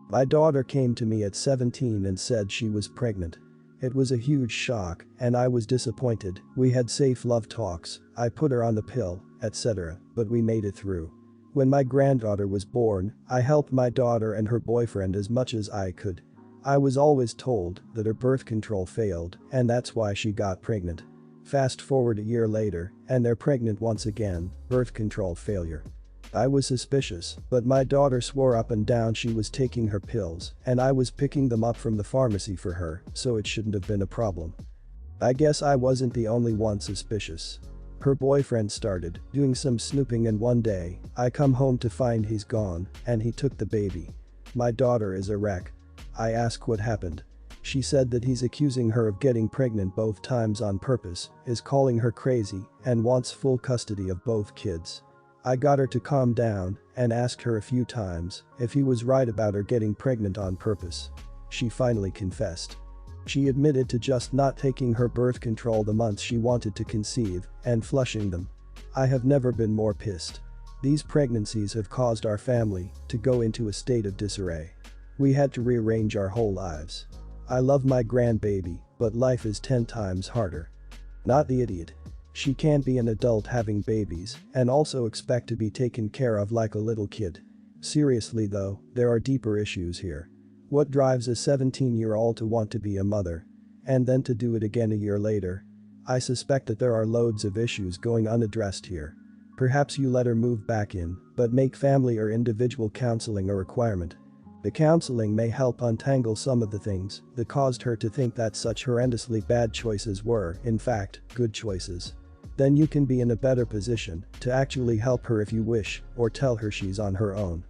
My daughter came to me at 17 and said she was pregnant. It was a huge shock, and I was disappointed. We had safe love talks, I put her on the pill, etc., but we made it through. When my granddaughter was born, I helped my daughter and her boyfriend as much as I could. I was always told that her birth control failed, and that's why she got pregnant. Fast forward a year later, and they're pregnant once again, birth control failure. I was suspicious, but my daughter swore up and down she was taking her pills, and I was picking them up from the pharmacy for her, so it shouldn't have been a problem. I guess I wasn't the only one suspicious. Her boyfriend started doing some snooping, and one day, I come home to find he's gone, and he took the baby. My daughter is a wreck. I ask what happened. She said that he's accusing her of getting pregnant both times on purpose, is calling her crazy, and wants full custody of both kids. I got her to calm down and asked her a few times if he was right about her getting pregnant on purpose. She finally confessed. She admitted to just not taking her birth control the months she wanted to conceive and flushing them. I have never been more pissed. These pregnancies have caused our family to go into a state of disarray. We had to rearrange our whole lives. I love my grandbaby, but life is 10 times harder. Not the idiot. She can't be an adult having babies and also expect to be taken care of like a little kid. Seriously though, there are deeper issues here. What drives a 17-year-old to want to be a mother? And then to do it again a year later? I suspect that there are loads of issues going unaddressed here. Perhaps you let her move back in, but make family or individual counseling a requirement. The counseling may help untangle some of the things that caused her to think that such horrendously bad choices were, in fact, good choices. Then you can be in a better position to actually help her if you wish, or tell her she's on her own.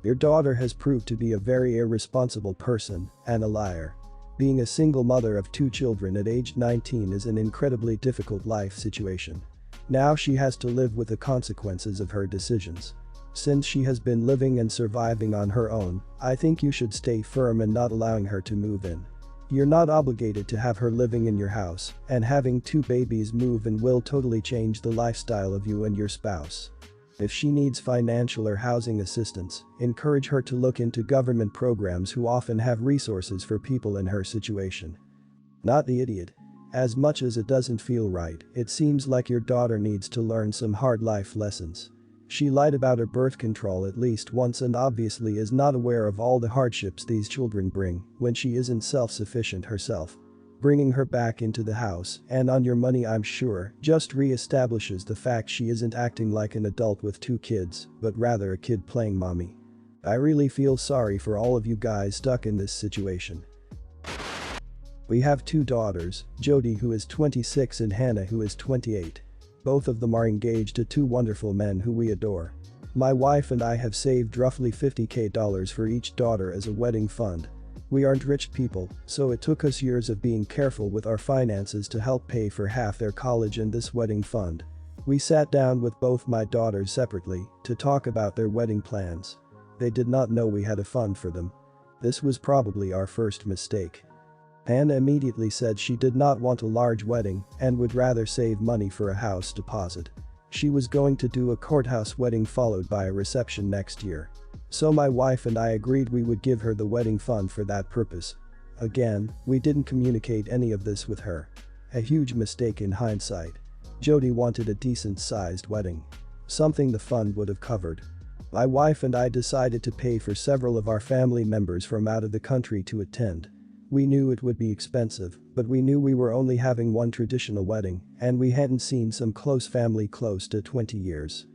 Your daughter has proved to be a very irresponsible person and a liar. Being a single mother of 2 children at age 19 is an incredibly difficult life situation. Now she has to live with the consequences of her decisions. Since she has been living and surviving on her own, I think you should stay firm in not allowing her to move in. You're not obligated to have her living in your house, and having 2 babies move in will totally change the lifestyle of you and your spouse. If she needs financial or housing assistance, encourage her to look into government programs who often have resources for people in her situation. Not the idiot. As much as it doesn't feel right, it seems like your daughter needs to learn some hard life lessons. She lied about her birth control at least once and obviously is not aware of all the hardships these children bring when she isn't self-sufficient herself. Bringing her back into the house and on your money, I'm sure, just re-establishes the fact she isn't acting like an adult with 2 kids, but rather a kid playing mommy. I really feel sorry for all of you guys stuck in this situation. We have 2 daughters, Jody, who is 26, and Hannah, who is 28. Both of them are engaged to 2 wonderful men who we adore. My wife and I have saved roughly $50,000 for each daughter as a wedding fund. We aren't rich people, so it took us years of being careful with our finances to help pay for half their college and this wedding fund. We sat down with both my daughters separately to talk about their wedding plans. They did not know we had a fund for them. This was probably our first mistake. Hannah immediately said she did not want a large wedding and would rather save money for a house deposit. She was going to do a courthouse wedding followed by a reception next year. So my wife and I agreed we would give her the wedding fund for that purpose. Again, we didn't communicate any of this with her. A huge mistake in hindsight. Jody wanted a decent-sized wedding. Something the fund would have covered. My wife and I decided to pay for several of our family members from out of the country to attend. We knew it would be expensive, but we knew we were only having one traditional wedding, and we hadn't seen some close family close to 20 years.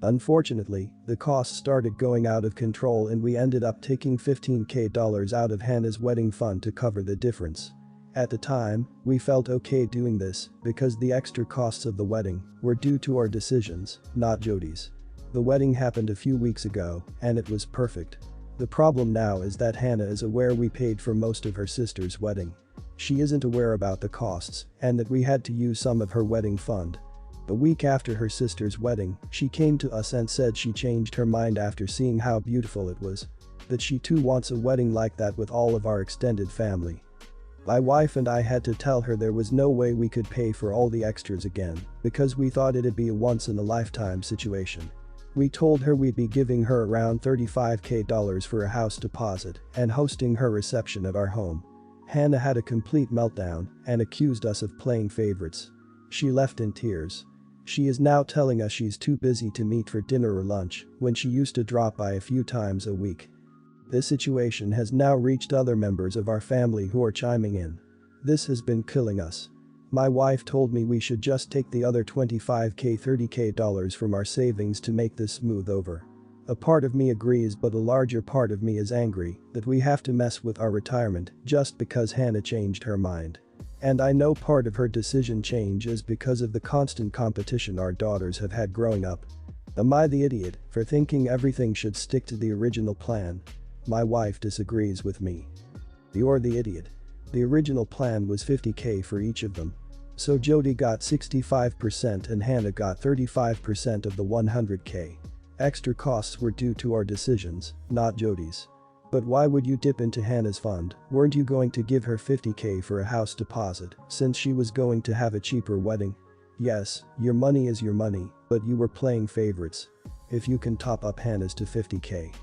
Unfortunately, the costs started going out of control and we ended up taking $15,000 out of Hannah's wedding fund to cover the difference. At the time, we felt okay doing this because the extra costs of the wedding were due to our decisions, not Jody's. The wedding happened a few weeks ago, and it was perfect. The problem now is that Hannah is aware we paid for most of her sister's wedding. She isn't aware about the costs and that we had to use some of her wedding fund. A week after her sister's wedding, she came to us and said she changed her mind after seeing how beautiful it was. That she too wants a wedding like that with all of our extended family. My wife and I had to tell her there was no way we could pay for all the extras again because we thought it'd be a once-in-a-lifetime situation. We told her we'd be giving her around $35K for a house deposit and hosting her reception at our home. Hannah had a complete meltdown and accused us of playing favorites. She left in tears. She is now telling us she's too busy to meet for dinner or lunch when she used to drop by a few times a week. This situation has now reached other members of our family who are chiming in. This has been killing us. My wife told me we should just take the other $25K $30K from our savings to make this smooth over. A part of me agrees, but a larger part of me is angry that we have to mess with our retirement just because Hannah changed her mind. And I know part of her decision change is because of the constant competition our daughters have had growing up. Am I the idiot for thinking everything should stick to the original plan? My wife disagrees with me. You're the idiot. The original plan was $50K for each of them. So Jody got 65% and Hannah got 35% of the $100K. Extra costs were due to our decisions, not Jody's. But why would you dip into Hannah's fund? Weren't you going to give her $50K for a house deposit since she was going to have a cheaper wedding? Yes, your money is your money, but you were playing favorites. If you can top up Hannah's to $50K.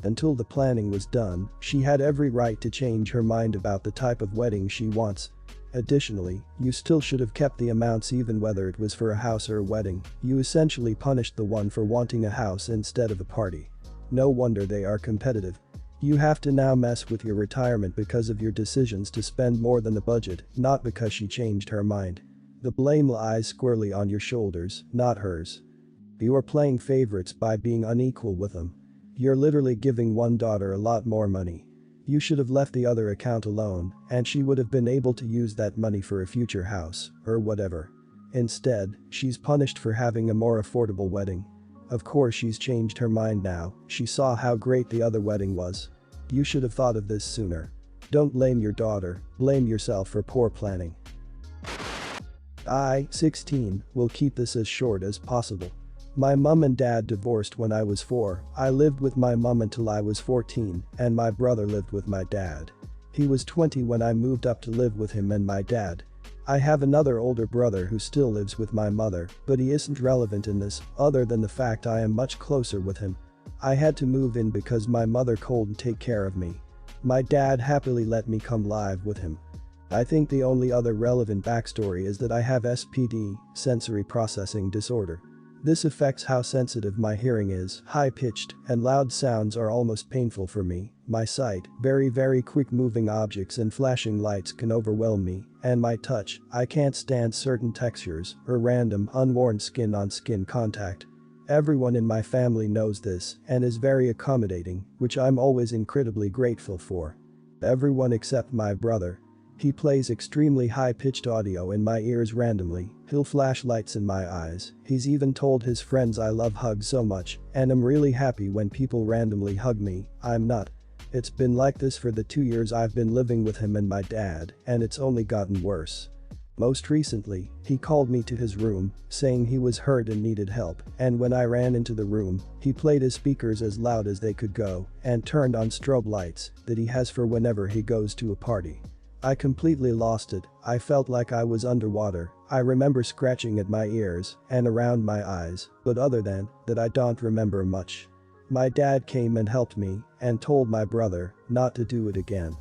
Until the planning was done, she had every right to change her mind about the type of wedding she wants. Additionally, you still should have kept the amounts even whether it was for a house or a wedding. You essentially punished the one for wanting a house instead of a party. No wonder they are competitive. You have to now mess with your retirement because of your decisions to spend more than the budget, not because she changed her mind. The blame lies squarely on your shoulders, not hers. You are playing favorites by being unequal with them. You're literally giving one daughter a lot more money. You should have left the other account alone, and she would have been able to use that money for a future house, or whatever. Instead, she's punished for having a more affordable wedding. Of course she's changed her mind now, she saw how great the other wedding was. You should have thought of this sooner. Don't blame your daughter, blame yourself for poor planning. I, 16, will keep this as short as possible. My mum and dad divorced when I was 4, I lived with my mum until I was 14, and my brother lived with my dad. He was 20 when I moved up to live with him and my dad. I have another older brother who still lives with my mother, but he isn't relevant in this, other than the fact I am much closer with him. I had to move in because my mother couldn't take care of me. My dad happily let me come live with him. I think the only other relevant backstory is that I have SPD, sensory processing disorder. This affects how sensitive my hearing is, high-pitched and loud sounds are almost painful for me, my sight, very quick moving objects and flashing lights can overwhelm me, and my touch, I can't stand certain textures or random unworn skin-on-skin contact. Everyone in my family knows this and is very accommodating, which I'm always incredibly grateful for. Everyone except my brother. He plays extremely high-pitched audio in my ears randomly, he'll flash lights in my eyes, he's even told his friends I love hugs so much, and I'm really happy when people randomly hug me, I'm not. It's been like this for the 2 years I've been living with him and my dad, and it's only gotten worse. Most recently, he called me to his room, saying he was hurt and needed help, and when I ran into the room, he played his speakers as loud as they could go, and turned on strobe lights that he has for whenever he goes to a party. I completely lost it, I felt like I was underwater, I remember scratching at my ears and around my eyes, but other than that I don't remember much. My dad came and helped me and told my brother not to do it again.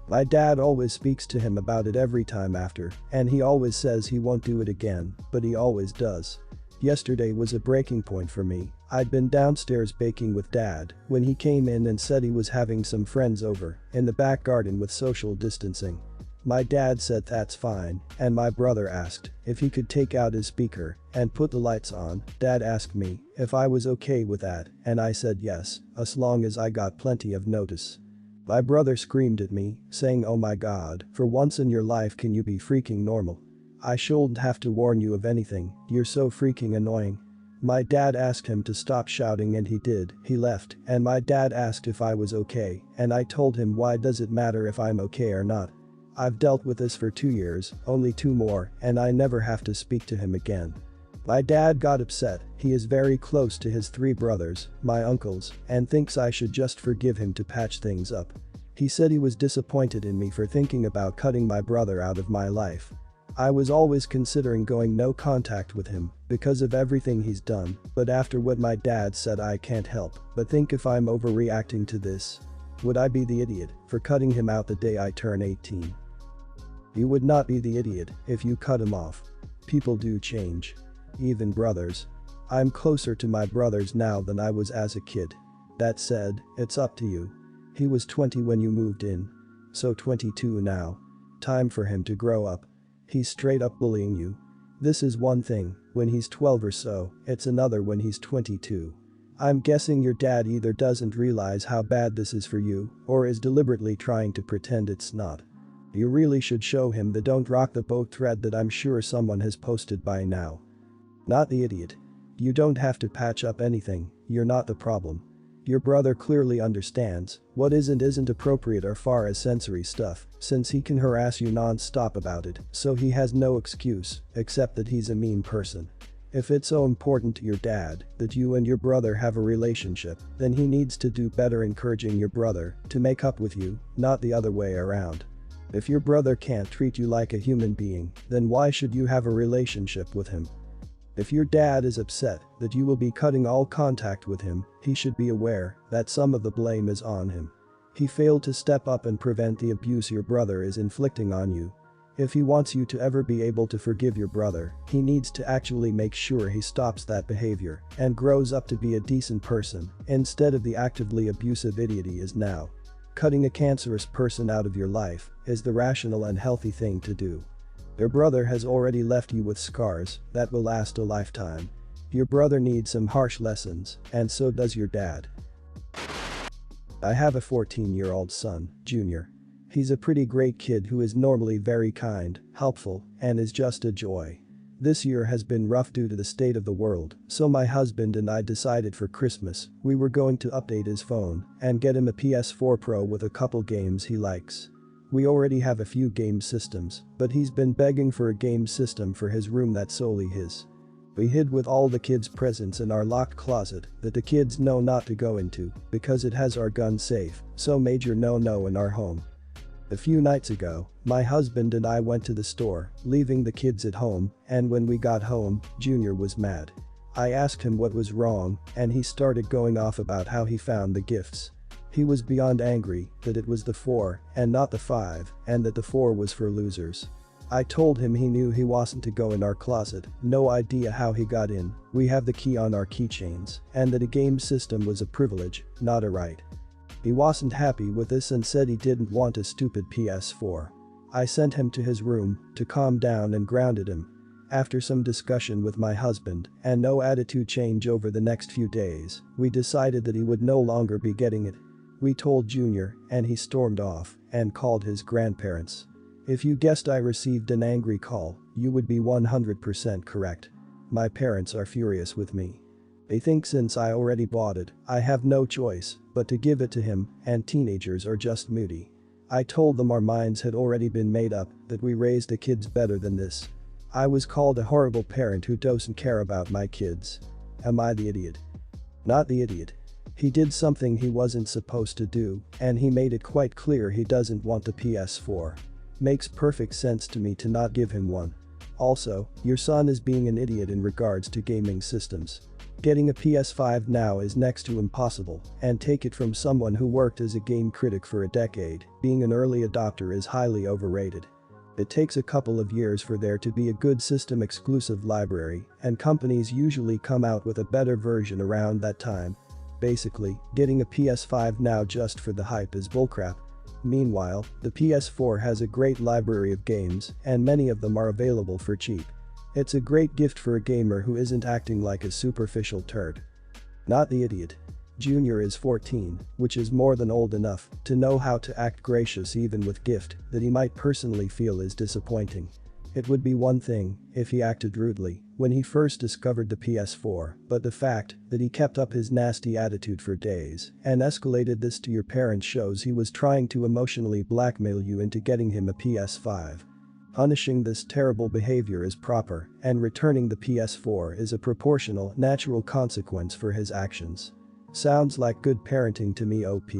My dad always speaks to him about it every time after, and he always says he won't do it again, but he always does. Yesterday was a breaking point for me. I'd been downstairs baking with dad when he came in and said he was having some friends over in the back garden with social distancing. My dad said that's fine, and my brother asked if he could take out his speaker and put the lights on. Dad asked me if I was okay with that, and I said yes, as long as I got plenty of notice. My brother screamed at me, saying, "Oh my god, for once in your life can you be freaking normal? I shouldn't have to warn you of anything, you're so freaking annoying." My dad asked him to stop shouting and he did. He left, and my dad asked if I was okay, and I told him why does it matter if I'm okay or not. I've dealt with this for 2 years, only 2 more, and I never have to speak to him again. My dad got upset, he is very close to his 3 brothers, my uncles, and thinks I should just forgive him to patch things up. He said he was disappointed in me for thinking about cutting my brother out of my life. I was always considering going no contact with him because of everything he's done, but after what my dad said I can't help but think if I'm overreacting to this. Would I be the idiot for cutting him out the day I turn 18? You would not be the idiot if you cut him off. People do change. Even brothers. I'm closer to my brothers now than I was as a kid. That said, it's up to you. He was 20 when you moved in. So 22 now. Time for him to grow up. He's straight up bullying you. This is one thing, when he's 12 or so, it's another when he's 22. I'm guessing your dad either doesn't realize how bad this is for you, or is deliberately trying to pretend it's not. You really should show him the don't rock the boat thread that I'm sure someone has posted by now. Not the idiot. You don't have to patch up anything, you're not the problem. Your brother clearly understands what isn't appropriate as far as sensory stuff, since he can harass you non-stop about it, so he has no excuse, except that he's a mean person. If it's so important to your dad that you and your brother have a relationship, then he needs to do better encouraging your brother to make up with you, not the other way around. If your brother can't treat you like a human being, then why should you have a relationship with him? If your dad is upset that you will be cutting all contact with him, he should be aware that some of the blame is on him. He failed to step up and prevent the abuse your brother is inflicting on you. If he wants you to ever be able to forgive your brother, he needs to actually make sure he stops that behavior and grows up to be a decent person instead of the actively abusive idiot he is now. Cutting a cancerous person out of your life is the rational and healthy thing to do. Your brother has already left you with scars that will last a lifetime. Your brother needs some harsh lessons, and so does your dad. I have a 14-year-old son, Junior. He's a pretty great kid who is normally very kind, helpful, and is just a joy. This year has been rough due to the state of the world, so my husband and I decided for Christmas we were going to update his phone and get him a PS4 Pro with a couple games he likes. We already have a few game systems, but he's been begging for a game system for his room that's solely his. We hid with all the kids' presents in our locked closet that the kids know not to go into because it has our gun safe, so major no-no in our home. A few nights ago, my husband and I went to the store, leaving the kids at home, and when we got home, Junior was mad. I asked him what was wrong, and he started going off about how he found the gifts. He was beyond angry that it was the 4 and not the 5, and that the 4 was for losers. I told him he knew he wasn't to go in our closet, no idea how he got in, we have the key on our keychains, and that a game system was a privilege, not a right. He wasn't happy with this and said he didn't want a stupid PS4. I sent him to his room to calm down and grounded him. After some discussion with my husband and no attitude change over the next few days, we decided that he would no longer be getting it. We told Junior, and he stormed off and called his grandparents. If you guessed I received an angry call, you would be 100% correct. My parents are furious with me. They think since I already bought it, I have no choice but to give it to him, and teenagers are just moody. I told them our minds had already been made up, that we raised the kids better than this. I was called a horrible parent who doesn't care about my kids. Am I the idiot? Not the idiot. He did something he wasn't supposed to do, and he made it quite clear he doesn't want the PS4. Makes perfect sense to me to not give him one. Also, your son is being an idiot in regards to gaming systems. Getting a PS5 now is next to impossible, and take it from someone who worked as a game critic for a decade, being an early adopter is highly overrated. It takes a couple of years for there to be a good system-exclusive library, and companies usually come out with a better version around that time. Basically, getting a PS5 now just for the hype is bullcrap. Meanwhile, the PS4 has a great library of games, and many of them are available for cheap. It's a great gift for a gamer who isn't acting like a superficial turd. Not the idiot. Junior is 14, which is more than old enough to know how to act gracious even with gift that he might personally feel is disappointing. It would be one thing if he acted rudely when he first discovered the PS4, but the fact that he kept up his nasty attitude for days and escalated this to your parents shows he was trying to emotionally blackmail you into getting him a PS5. Punishing this terrible behavior is proper, and returning the PS4 is a proportional, natural consequence for his actions. Sounds like good parenting to me, OP.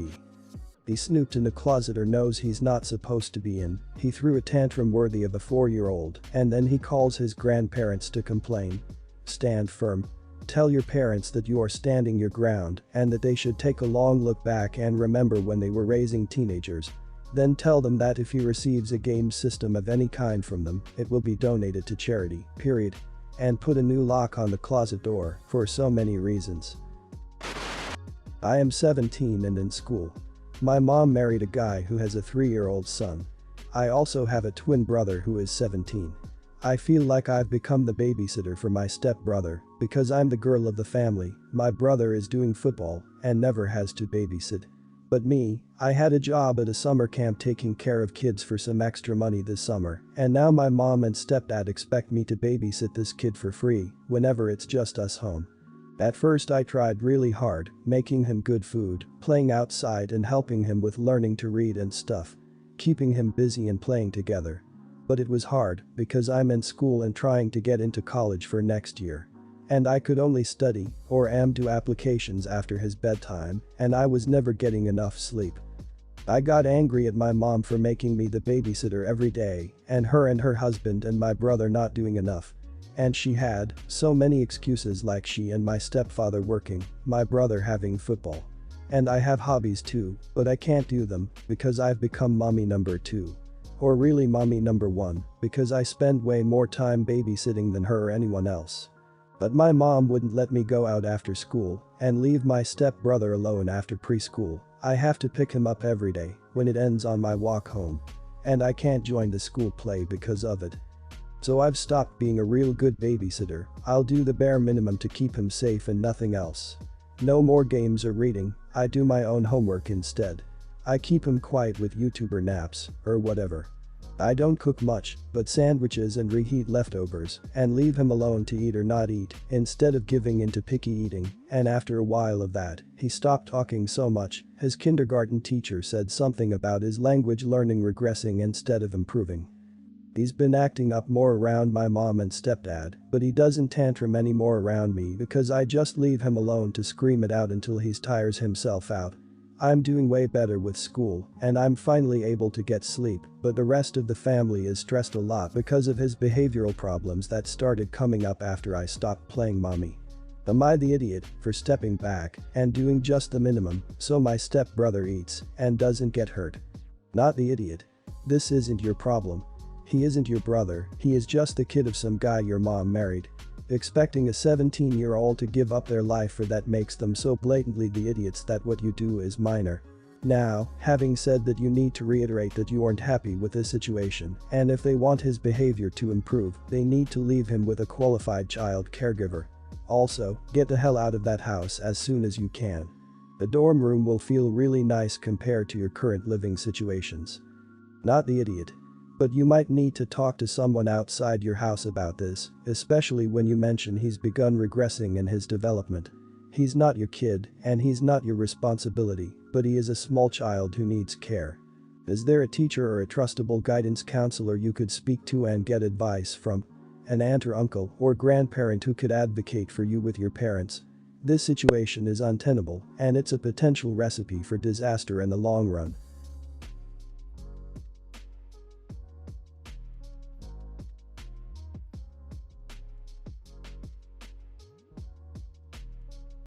He snooped in the closet or knows he's not supposed to be in. He threw a tantrum worthy of a 4-year-old, and then he calls his grandparents to complain. Stand firm. Tell your parents that you are standing your ground and that they should take a long look back and remember when they were raising teenagers. Then tell them that if he receives a game system of any kind from them, it will be donated to charity, period. And put a new lock on the closet door for so many reasons. I am 17 and in school. My mom married a guy who has a 3-year-old son. I also have a twin brother who is 17. I feel like I've become the babysitter for my stepbrother because I'm the girl of the family. My brother is doing football and never has to babysit. But me, I had a job at a summer camp taking care of kids for some extra money this summer, and now my mom and stepdad expect me to babysit this kid for free whenever it's just us home. At first I tried really hard, making him good food, playing outside and helping him with learning to read and stuff. Keeping him busy and playing together. But it was hard because I'm in school and trying to get into college for next year. And I could only study or do applications after his bedtime, and I was never getting enough sleep. I got angry at my mom for making me the babysitter every day, and her husband and my brother not doing enough. And she had so many excuses like she and my stepfather working, my brother having football. And I have hobbies too, but I can't do them because I've become mommy number 2. Or really mommy number 1 because I spend way more time babysitting than her or anyone else. But my mom wouldn't let me go out after school and leave my stepbrother alone after preschool. I have to pick him up every day when it ends on my walk home. And I can't join the school play because of it. So I've stopped being a real good babysitter. I'll do the bare minimum to keep him safe and nothing else. No more games or reading, I do my own homework instead. I keep him quiet with YouTuber naps, or whatever. I don't cook much, but sandwiches and reheat leftovers, and leave him alone to eat or not eat, instead of giving into picky eating, and after a while of that, he stopped talking so much, his kindergarten teacher said something about his language learning regressing instead of improving. He's been acting up more around my mom and stepdad, but he doesn't tantrum anymore around me because I just leave him alone to scream it out until he tires himself out. I'm doing way better with school, and I'm finally able to get sleep, but the rest of the family is stressed a lot because of his behavioral problems that started coming up after I stopped playing mommy. Am I the idiot for stepping back and doing just the minimum so my stepbrother eats and doesn't get hurt? Not the idiot. This isn't your problem. He isn't your brother, he is just the kid of some guy your mom married. Expecting a 17-year-old to give up their life for that makes them so blatantly the idiots that what you do is minor. Now, having said that, you need to reiterate that you aren't happy with this situation, and if they want his behavior to improve, they need to leave him with a qualified child caregiver. Also, get the hell out of that house as soon as you can. The dorm room will feel really nice compared to your current living situations. Not the idiot. But you might need to talk to someone outside your house about this, especially when you mention he's begun regressing in his development. He's not your kid, and he's not your responsibility, but he is a small child who needs care. Is there a teacher or a trustable guidance counselor you could speak to and get advice from? An aunt or uncle or grandparent who could advocate for you with your parents? This situation is untenable, and it's a potential recipe for disaster in the long run.